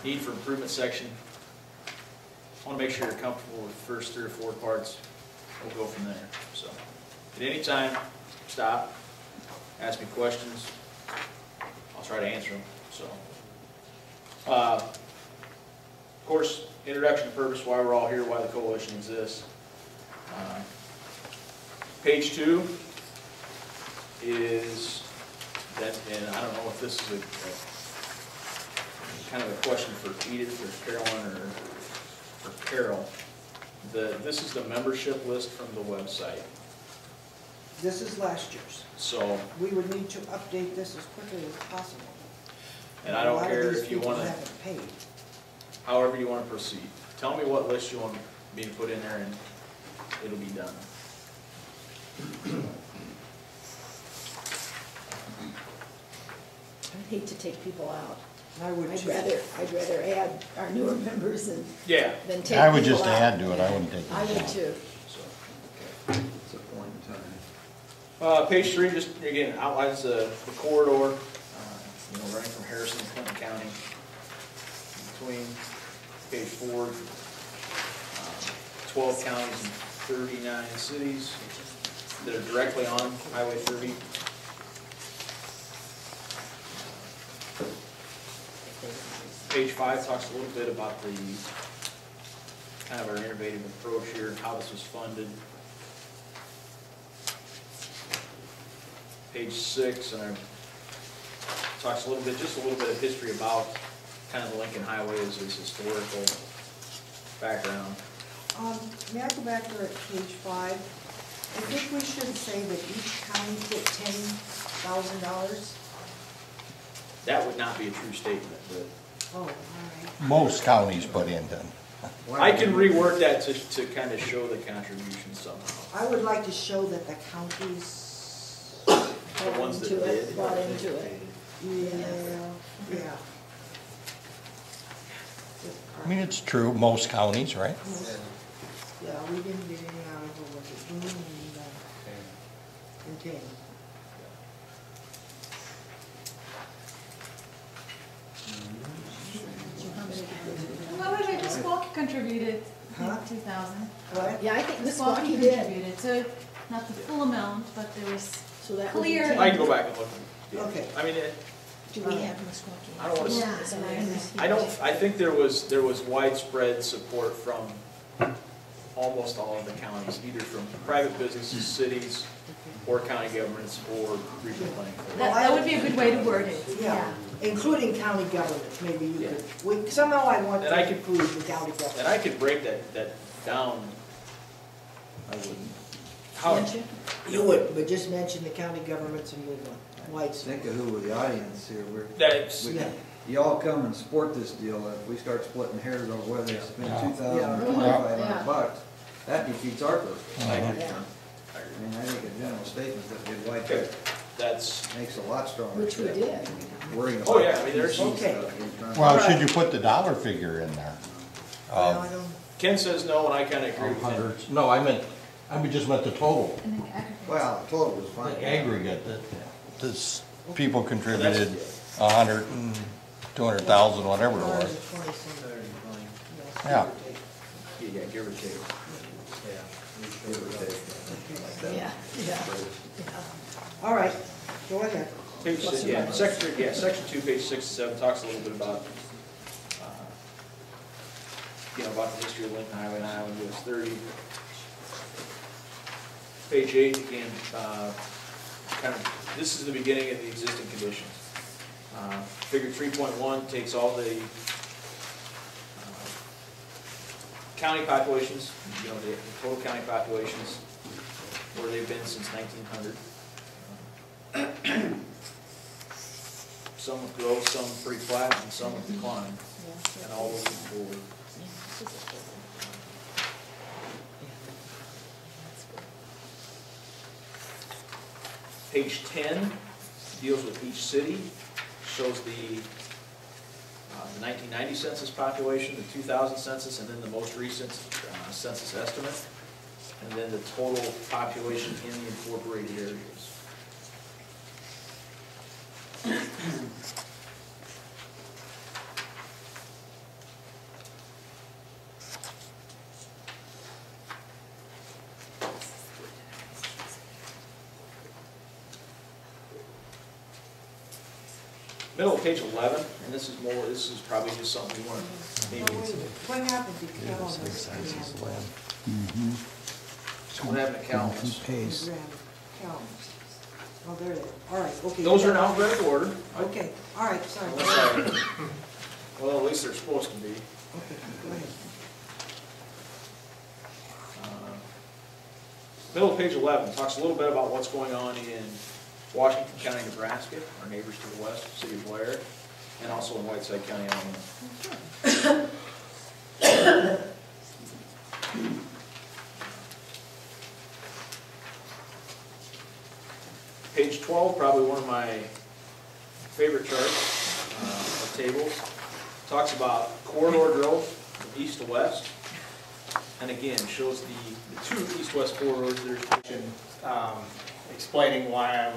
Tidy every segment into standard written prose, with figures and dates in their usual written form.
need for improvement section. I want to make sure you're comfortable with the first 3 or 4 parts. We'll go from there. So, at any time, stop, ask me questions. I'll try to answer them. So, of course, introduction to purpose, why we're all here, why the coalition exists. Page 2 is that, and I don't know if this is a kind of a question for Edith or Carolyn or for Carol. This is the membership list from the website. This is last year's. So we would need to update this as quickly as possible. And I don't care if you want to, haven't paid. However you want to proceed. Tell me what list you want me to put in there and it'll be done. I'd hate to take people out. I would I'd rather add our newer members than Yeah. than take I would people just out. add to it, I wouldn't take it I would out. too. So, It's a point in time. page 3 just again outlines the corridor, running from Harrison to Clinton County. Between page 4, 12 counties and 39 cities that are directly on Highway 30. Page 5 talks a little bit about the kind of our innovative approach here, how this was funded. Page 6 talks a little bit of history about kind of the Lincoln Highway as his historical background. May I go back there at page 5? I think we should say that each county put $10,000. That would not be a true statement, but Oh, all right. Most counties put in them. I can rework that to kind of show the contribution somehow. I would like to show that the counties. The ones that did. Bought into it. Yeah. I mean, it's true, most counties, right? Yeah, we didn't get any out of it, was it Boone and Tame. Well, I think Meskwaki contributed Huh? 2,000. What? Yeah, I think Meskwaki Meskwaki did. contributed, so not the full amount, but there was So that would be clear. 10. I can go back and look. Yeah. Okay. I mean, Do we have Meskwaki? I don't want to. Yeah. I think there was widespread support from almost all of the counties, either from private businesses, cities, or county governments, or regional planning. That would be a good way to word it. Yeah, including county governments, maybe you could, somehow I want And I to could- include the county government. And I could break that down. I wouldn't. How? Mention? You would, but just mention the county governments and move on. Whites. Think of who the audience here. That's. Yeah. Y'all come and support this deal. If we start splitting hairs over whether they spend Yeah. 2,000 or Yeah. 2,500 bucks, that defeats our purpose. I agree. Yeah. I mean, I think a general statement that we like Okay. that That's. makes a lot stronger. Which we step. did. Worrying about. Oh, yeah, I mean, there's- Okay. Well, should you put the dollar figure in there? Well, I don't, Ken says no, and I kind of agree with him. Hundreds, no, I just meant the total, And then aggregate. Well, the total was fine. the aggregate, this, people contributed 100 and 200,000, whatever it was. 20 cents. Yeah. Yeah, give or take. Yeah, yeah. All right, go ahead. Page 6, section 2, page 6 and 7 talks a little bit about, about the history of Lincoln Highway and Highway US 30. Page 8, again, this is the beginning of the existing conditions. Figure 3.1 takes all the county populations, the total county populations, where they've been since 1900. Some with growth, some pretty flat, and some with decline, and all looking forward. Page 10 deals with each city, shows the 1990 census population, the 2000 census, and then the most recent census estimate, and then the total population in the incorporated areas. Middle of page 11, and this is probably just something we want to maybe. What happened to Calamus? What happened to Calamus? Calamus. Oh, there they are. All right, okay. Those are in alphabetical order. Okay, all right, sorry. Well, at least they're supposed to be. Okay, go ahead. Middle of page 11 talks a little bit about what's going on in Washington County, Nebraska, our neighbors to the west, city of Blair, and also in Whiteside County, Illinois. Page 12, probably one of my favorite charts or tables, talks about corridor growth from east to west, and again shows the two east-west corridors. There's explaining why I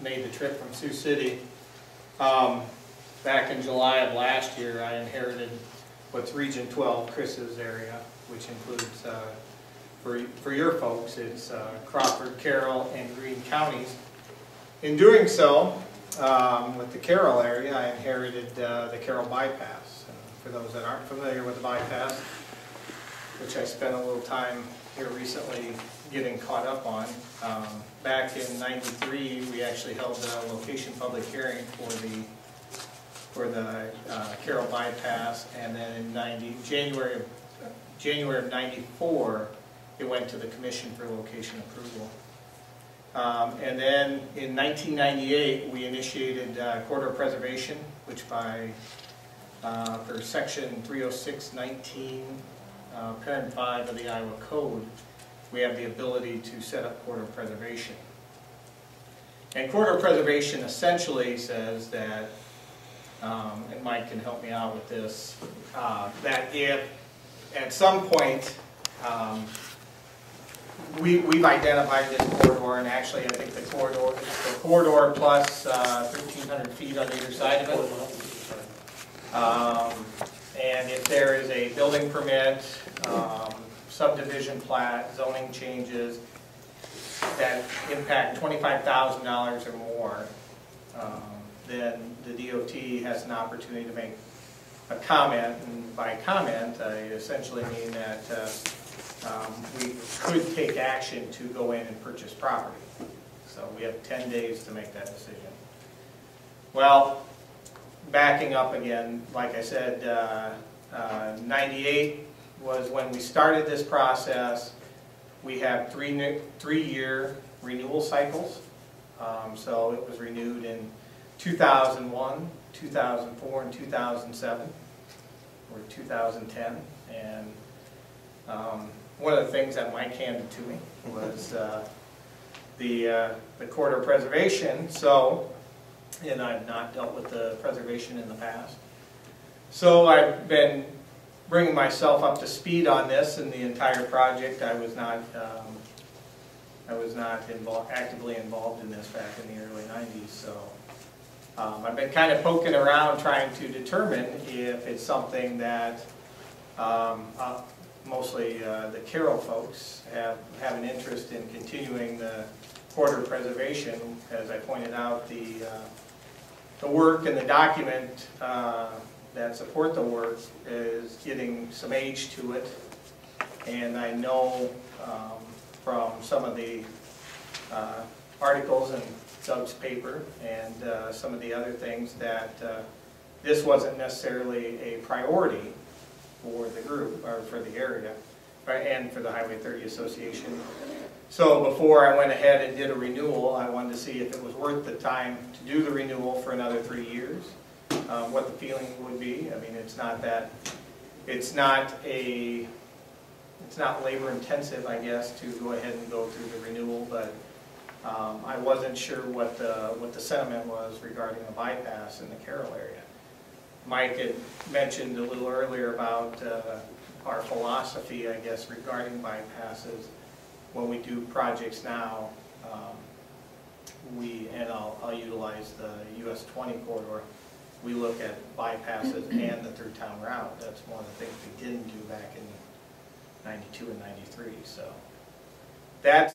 made the trip from Sioux City. Back in July of last year, I inherited what's Region 12, Chris's area, which includes, for your folks, it's Crawford, Carroll, and Greene counties. In doing so, with the Carroll area, I inherited the Carroll bypass. And for those that aren't familiar with the bypass, which I spent a little time here recently getting caught up on. Back in '93, we actually held a location public hearing for the Carroll bypass, and then in January of '94, it went to the Commission for location approval. And then in 1998, we initiated corridor preservation, which for section 306.19, parent 5 of the Iowa Code, we have the ability to set up corridor preservation. And corridor preservation essentially says that, and Mike can help me out with this, that if at some point we've identified this corridor, and actually I think the corridor plus 1,300 feet on either side of it. And if there is a building permit, subdivision plat, zoning changes that impact $25,000 or more, then the DOT has an opportunity to make a comment. And by comment, I essentially mean that we could take action to go in and purchase property. So we have 10 days to make that decision. Well, backing up again, like I said, 98 was when we started this process. We have three-year renewal cycles. So it was renewed in 2001, 2004, and 2007, or 2010. And one of the things that Mike handed to me was the corridor preservation. So, and I've not dealt with the preservation in the past. So I've been bringing myself up to speed on this, and the entire project I was not actively involved in this back in the early 90s. So I've been kind of poking around trying to determine if it's something that mostly the Carroll folks have an interest in continuing the corridor preservation. As I pointed out, the work and the document that support the work is getting some age to it, and I know from some of the articles in Doug's paper and some of the other things that this wasn't necessarily a priority for the group, or for the area, and for the Highway 30 Association. So before I went ahead and did a renewal, I wanted to see if it was worth the time to do the renewal for another 3 years, what the feeling would be. I mean, it's not labor intensive, I guess, to go ahead and go through the renewal, but I wasn't sure what the sentiment was regarding the bypass in the Carroll area. Mike had mentioned a little earlier about our philosophy, I guess, regarding bypasses. When we do projects now, and I'll utilize the US 20 corridor, we look at bypasses and the through town route. That's one of the things we didn't do back in 92 and 93. So that's